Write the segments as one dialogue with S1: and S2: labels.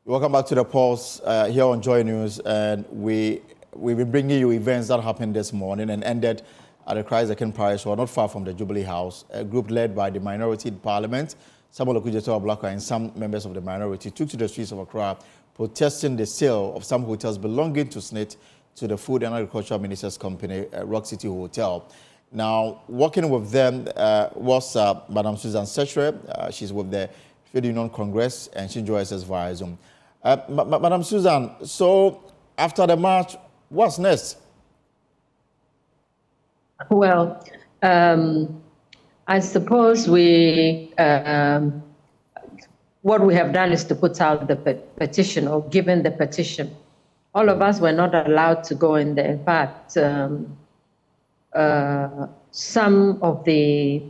S1: Welcome back to the Pulse here on Joy News, and we've been bringing you events that happened this morning and ended at the Christ the King Parish Hall, not far from the Jubilee House. A group led by the minority in Parliament, Samuel Okudzeto Ablakwa, and some members of the minority took to the streets of Accra, protesting the sale of some hotels belonging to SSNIT to the Food and Agricultural Minister's company, Rock City Hotel. Now, working with them was Madam Susan Sechre. She's with the Trade Union Congress, and she joins us via Zoom. Madam Susan, so after the march, what's next?
S2: Well, I suppose what we have done is to put out the petition, or given the petition. All of us were not allowed to go in there. In fact, some of the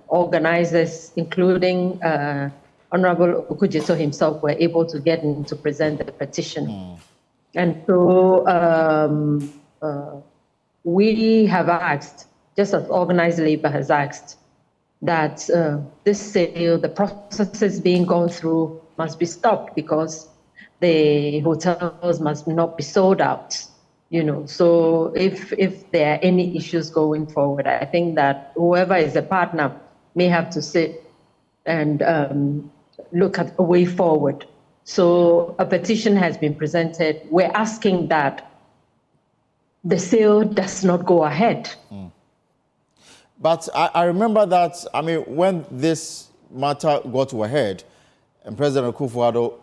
S2: organizers, including Honorable Okudzeto himself, were able to get in to present the petition. And so we have asked, just as organized labor has asked, that this sale, the processes being gone through, must be stopped because the hotels must not be sold out. So if there are any issues going forward, I think that whoever is a partner may have to sit and look at a way forward. So a petition has been presented. We're asking that the sale does not go ahead.
S1: But I remember that, when this matter got to a head and President Akufo-Addo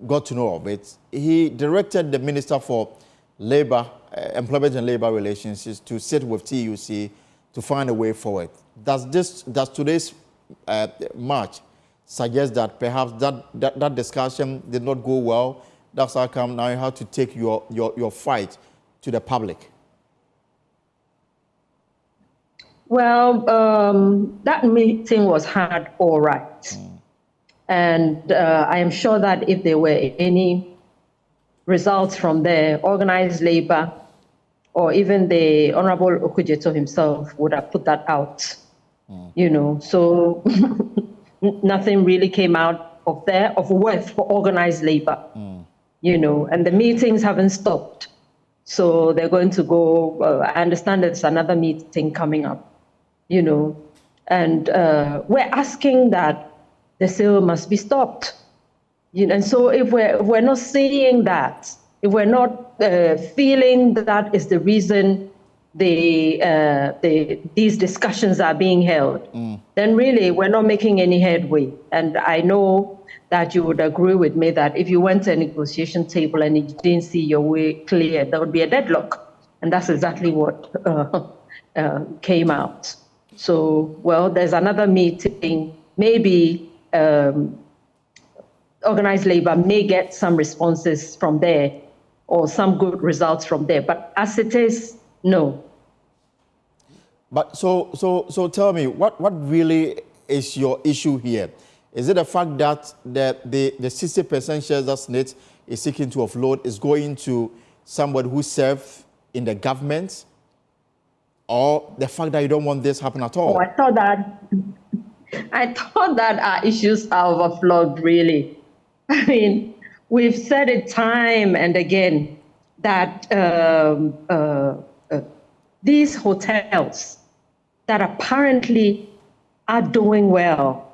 S1: got to know of it, he directed the Minister for Labor, Employment and Labor Relations to sit with TUC to find a way forward. Does today's march suggest that perhaps that discussion did not go well? That's how come now you have to take your fight to the public?
S2: Well, that meeting was had all right. And I am sure that if there were any results from there, organized labor or even the Honorable Okudzeto himself would have put that out. So nothing really came out of there of worth for organized labor, and the meetings haven't stopped. So they're going to go, I understand there's another meeting coming up, and we're asking that the sale must be stopped. And so if we're not seeing that, if we're not feeling that is the reason these discussions are being held, then really we're not making any headway. And I know that you would agree with me that if you went to a negotiation table and you didn't see your way clear, there would be a deadlock. And that's exactly what came out. So, well, there's another meeting. Maybe organized labor may get some responses from there or some good results from there. But as it is, no.
S1: But so tell me, what really is your issue here? Is it the fact that the 60% shares that SSNIT is seeking to offload is going to somebody who serves in the government, or the fact that you don't want this happen at all?
S2: Oh, I thought that our issues are overflowed, really. We've said it time and again that these hotels that apparently are doing well,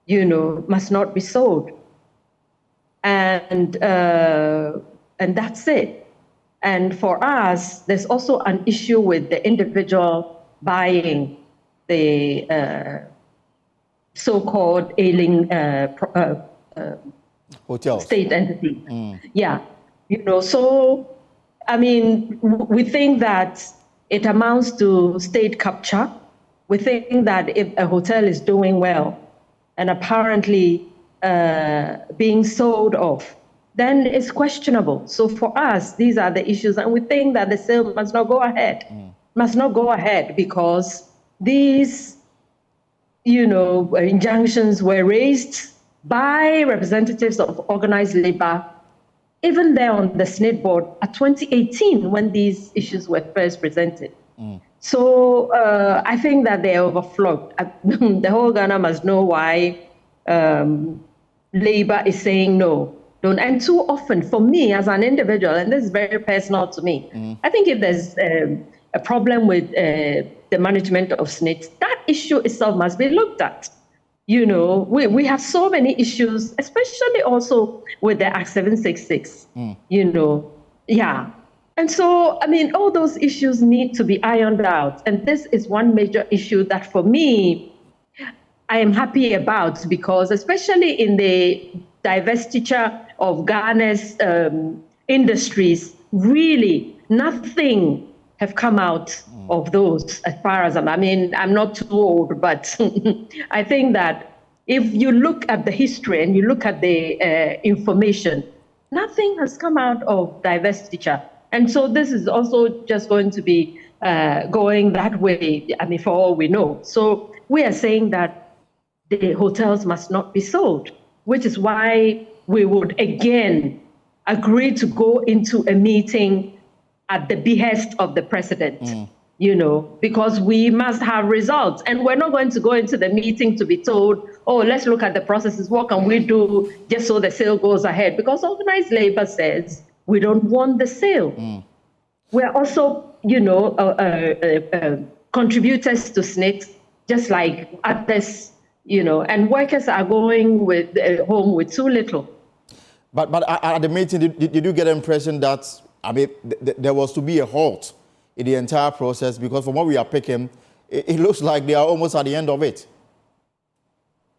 S2: must not be sold. And that's it. And for us, there's also an issue with the individual buying the so-called ailing
S1: hotels,
S2: state entity. Yeah. So, we think that it amounts to state capture. We think that if a hotel is doing well and apparently being sold off, then it's questionable. So for us, these are the issues, and we think that the sale must not go ahead. Must not go ahead because these, injunctions were raised by representatives of organized labor, even there on the SSNIT board at 2018 when these issues were first presented. So I think that they are overflowed. The whole Ghana must know why labor is saying no. don't. And too often, for me as an individual, and this is very personal to me, I think if there's a problem with the management of SSNIT, that issue itself must be looked at. You know, we have so many issues, especially also with the Act 766, you know, yeah. And so, I mean, all those issues need to be ironed out. And this is one major issue that for me, I am happy about, because especially in the divestiture of Ghana's industries, really nothing have come out of those as far as I mean, I'm not too old, but I think that if you look at the history and you look at the information, nothing has come out of divestiture. And so this is also just going to be going that way, I mean, for all we know. So we are saying that the hotels must not be sold, which is why we would again agree to go into a meeting at the behest of the president, you know, because we must have results. And we're not going to go into the meeting to be told, oh, let's look at the processes, what can we do just so the sale goes ahead? Because organized labor says we don't want the sale. We're also, you know, contributors to SSNIT, just like others, you know, and workers are going with home with too little.
S1: But at the meeting, did you get the impression that, I mean, there was to be a halt in the entire process? Because from what we are picking, it looks like they are almost at the end of it.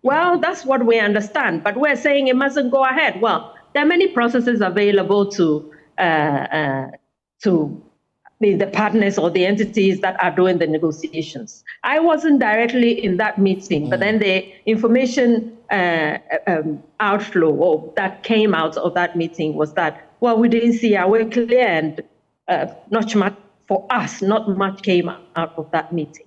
S2: Well, that's what we understand, but we're saying it mustn't go ahead. Well, there are many processes available to the partners or the entities that are doing the negotiations. I wasn't directly in that meeting, but then the information outflow or that came out of that meeting was that, well, we didn't see our way clear, and not much for us, not much came out of that meeting.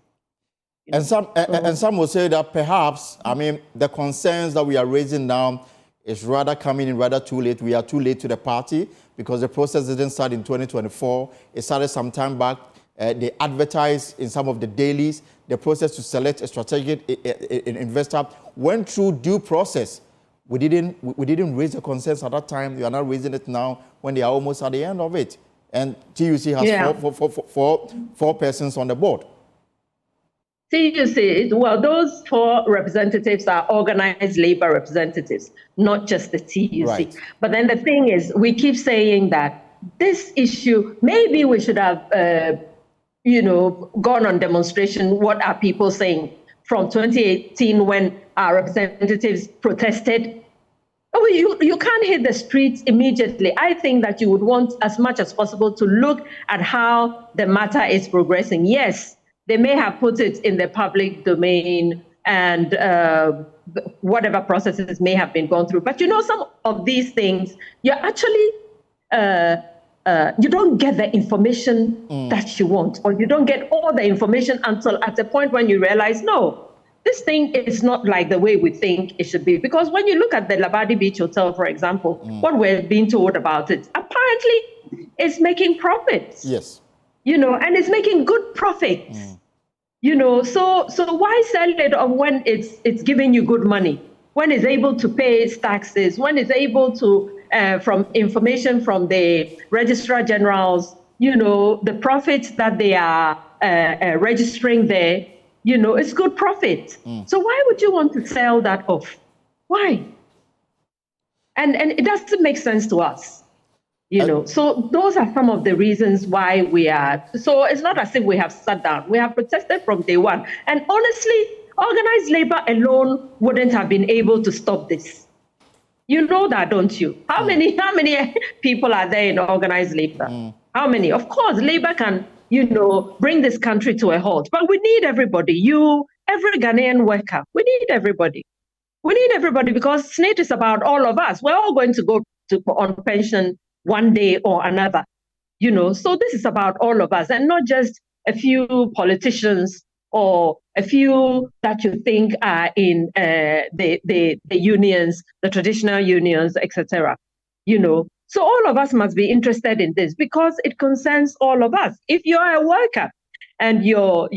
S1: And some will say that perhaps, I mean, the concerns that we are raising now is rather coming in rather too late. We are too late to the party because the process didn't start in 2024. It started some time back. They advertised in some of the dailies. The process to select a strategic investor went through due process. We didn't raise the concerns at that time. We are not raising it now when they are almost at the end of it. And TUC has four persons on the board.
S2: TUC, well, those 4 representatives are organized labor representatives, not just the TUC.
S1: Right.
S2: But then the thing is, we keep saying that this issue, maybe we should have, you know, gone on demonstration. What are people saying from 2018 when our representatives protested? Oh, you can't hit the streets immediately. I think that you would want as much as possible to look at how the matter is progressing. Yes, they may have put it in the public domain and whatever processes may have been gone through. But you know, some of these things, you're actually, you don't get the information that you want, or you don't get all the information until at the point when you realize, no, this thing is not like the way we think it should be. Because when you look at the Labadi Beach Hotel, for example, what we're being told about it, apparently it's making profits.
S1: Yes.
S2: You know, and it's making good profits. You know, so why sell it on when it's giving you good money, when it's able to pay its taxes, when it's able to, from information from the registrar generals, you know, the profits that they are registering there, you know, it's good profit. So why would you want to sell that off? Why? And it doesn't make sense to us. You know, so those are some of the reasons why we are. So it's not as if we have sat down. We have protested from day one. And honestly, organized labor alone wouldn't have been able to stop this. You know that, don't you? How many people are there in organized labor? How many? Of course, labor can, you know, bring this country to a halt. But we need everybody. You, every Ghanaian worker. We need everybody. We need everybody because SSNIT is about all of us. We're all going to go on pension one day or another, you know. So this is about all of us and not just a few politicians or a few that you think are in the unions, the traditional unions, etc. You know, so all of us must be interested in this because it concerns all of us. If you're a worker and your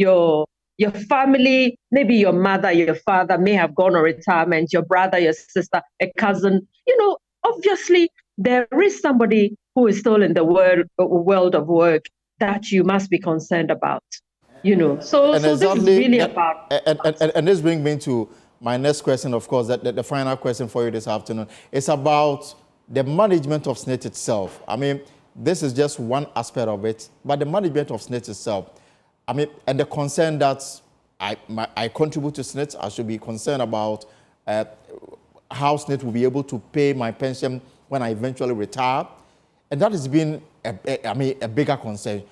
S2: family, maybe your mother, your father may have gone on retirement, your brother, your sister, a cousin, you know, obviously there is somebody who is still in the world of work that you must be concerned about. So
S1: exactly,
S2: this is really about.
S1: And this brings me to my next question, of course, that the final question for you this afternoon. It's about the management of SSNIT itself. I mean, this is just one aspect of it, but the management of SSNIT itself, I mean, and the concern that I contribute to SSNIT, I should be concerned about how SSNIT will be able to pay my pension when I eventually retire. And that has been, a bigger concern.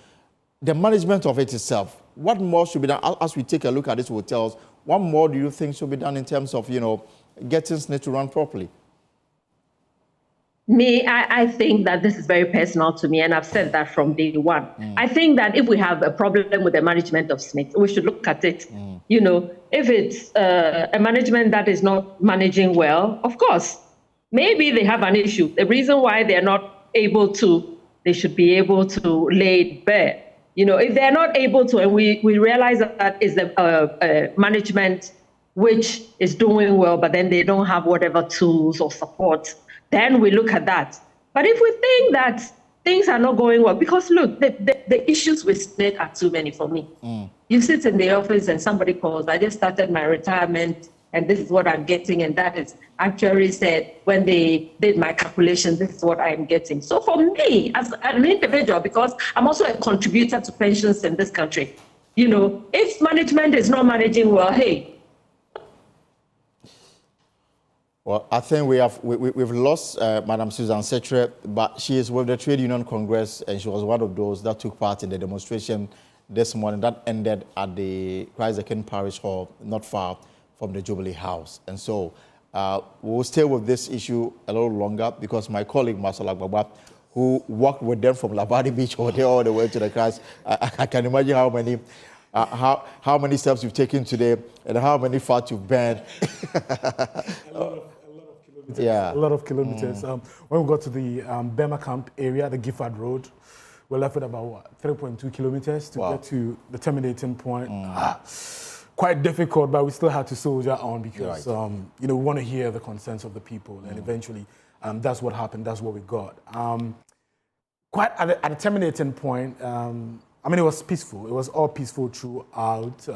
S1: The management of it itself, what more should be done? As we take a look at these hotels, what more do you think should be done in terms of, getting SSNIT to run properly?
S2: I think that this is very personal to me, and I've said that from day one. I think that if we have a problem with the management of SSNIT, we should look at it. If it's a management that is not managing well, of course, maybe they have an issue. The reason why they're not able to, they should be able to lay it bare. If they're not able to, and we realize that is a management which is doing well, but then they don't have whatever tools or support, then we look at that. But if we think that things are not going well, because look, the issues with SSNIT are too many for me. You sit in the office and somebody calls, I just started my retirement and this is what I'm getting, and that is actually said when they did my calculation, this is what I'm getting. So for me, as an individual, because I'm also a contributor to pensions in this country, if management is not managing well, hey.
S1: Well, I think we've lost Madam Susan Setre, but she is with the Trade Union Congress, and she was one of those that took part in the demonstration this morning that ended at the Christ the King Parish Hall, not far from the Jubilee House. And so we'll stay with this issue a little longer because my colleague, Marcel Agbagba, who worked with them from Labadi Beach Hotel all the way to the Christ, I can imagine how many steps you've taken today and how many fat you've burned.
S3: A lot of kilometers. When we got to the Burma Camp area, the Gifford Road, we're left with about 3.2 kilometers to get to the terminating point. Quite difficult, but we still had to soldier on because we want to hear the concerns of the people, and eventually that's what happened. That's what we got. Quite at the terminating point. It was peaceful. It was all peaceful throughout.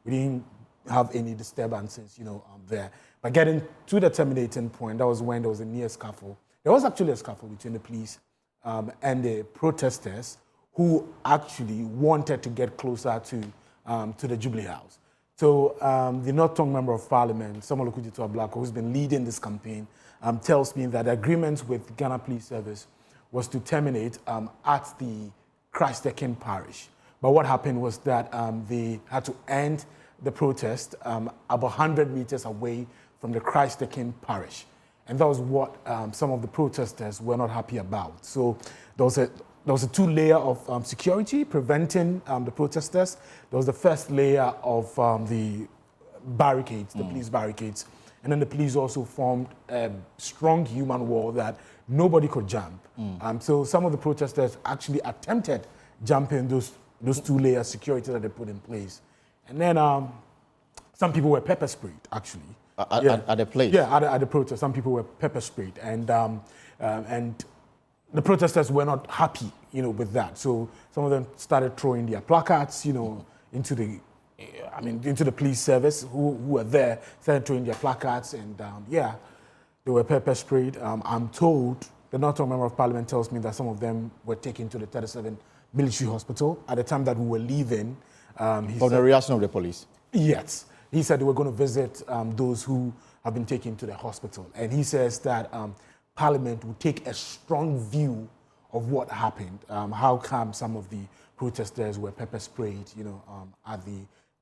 S3: We didn't have any disturbances, there. But getting to the terminating point, that was when there was a near scuffle. There was actually a scuffle between the police and the protesters who actually wanted to get closer to the Jubilee House. So the North Tongue Member of Parliament, Samuel Okudzeto Ablakwa, who's been leading this campaign, tells me that the agreement with Ghana Police Service was to terminate at the Christ the King Parish. But what happened was that they had to end the protest about 100 meters away from the Christ the King Parish. And that was what some of the protesters were not happy about. So there was a two-layer of security preventing the protesters. There was the first layer of the barricades, the police barricades. And then the police also formed a strong human wall that nobody could jump. So some of the protesters actually attempted jumping those two-layer security that they put in place. And then some people were pepper sprayed, actually.
S1: At the place?
S3: Yeah, at the protest. Some people were pepper sprayed. And the protesters were not happy, with that. So some of them started throwing their placards, into the police service who were there, started throwing their placards. And they were pepper sprayed. I'm told, the North Tongue Member of Parliament tells me that some of them were taken to the 37 military hospital. At the time that we were leaving,
S1: for the reaction of the police?
S3: Yes. He said they were going to visit those who have been taken to the hospital. And he says that Parliament will take a strong view of what happened. How come some of the protesters were pepper sprayed, at the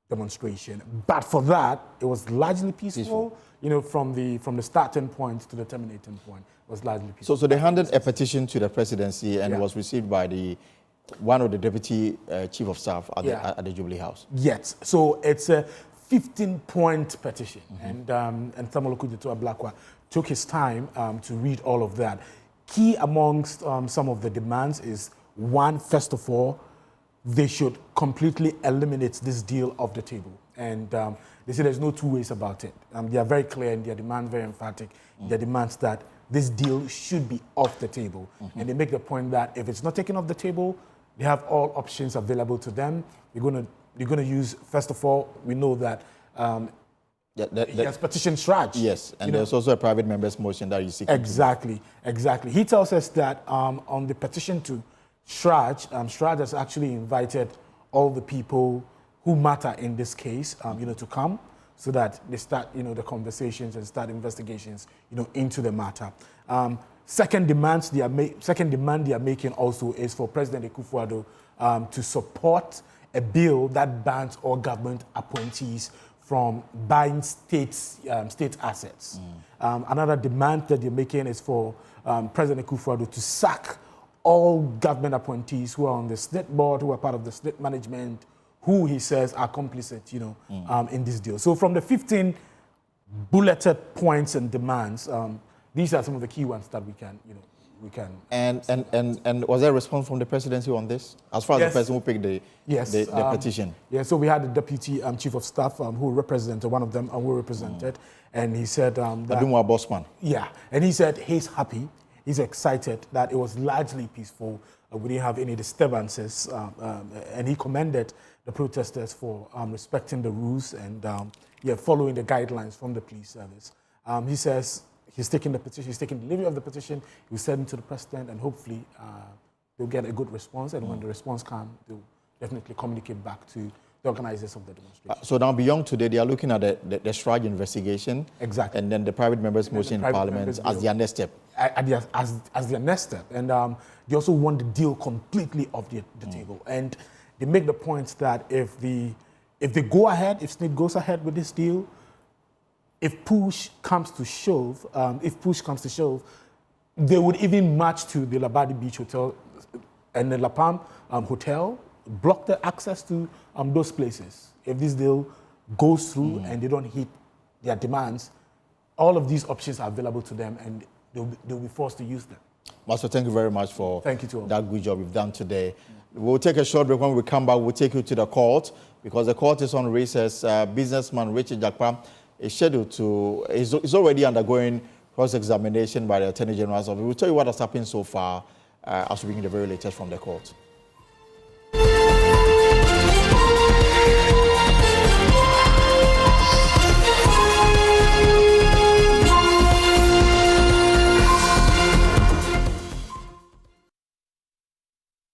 S3: demonstration. But for that, it was largely peaceful. From the starting point to the terminating point, it was largely peaceful.
S1: So they handed a petition to the presidency and it was received by one of the deputy chief of staff at the Jubilee House. Yes.
S3: So it's a 15-point petition, and Samuel Okudzeto Ablakwa took his time to read all of that. Key amongst some of the demands is, one, first of all, they should completely eliminate this deal off the table. And they say there's no two ways about it. They are very clear in their demand, very emphatic. Their demands that this deal should be off the table. And they make the point that if it's not taken off the table, they have all options available to them. They're going to use, first of all, we know that he has petition Sraj.
S1: Yes, and there's also a private member's motion that you seek.
S3: Exactly. He tells us that on the petition to Sraj, Sraj has actually invited all the people who matter in this case, to come so that they start, the conversations and start investigations, into the matter. Second demand they are making also is for President Akufo-Addo to support a bill that bans all government appointees from buying state assets. Another demand that they're making is for President Akufo-Addo to sack all government appointees who are on the SSNIT board, who are part of the SSNIT management, who he says are complicit, in this deal. So from the 15 bulleted points and demands, these are some of the key ones that we can. And
S1: was there a response from the presidency on this, as far as the person who picked the petition?
S3: Yeah, so we had the deputy chief of staff who represented, one of them who represented, and he said that
S1: Adumwa Bosman.
S3: Yeah, and he said he's happy, he's excited that it was largely peaceful. We didn't have any disturbances, and he commended the protesters for respecting the rules and following the guidelines from the police service. He says he's taking the petition, he's taking delivery of the petition, he will send it to the president, and hopefully they'll get a good response. And when the response comes, they'll definitely communicate back to the organizers of the demonstration.
S1: So now beyond today, they are looking at the Sraj investigation.
S3: Exactly.
S1: And then the private members' motion in Parliament as their next step.
S3: As their next step. And they also want the deal completely off the table. And they make the point that if they go ahead, if SSNIT goes ahead with this deal, if push comes to shove, they would even march to the Labadi Beach Hotel and the La Palm Hotel, block the access to those places. If this deal goes through and they don't hit their demands, all of these options are available to them, and they'll be forced to use them.
S1: Master, thank you very much for
S3: that
S1: good job you've done today. We'll take a short break. When we come back, we'll take you to the court, because the court is on recess. Businessman Richard Jakpa is scheduled to, is already undergoing cross-examination by the Attorney General's office. We'll tell you what has happened so far as we bring the very latest from the court.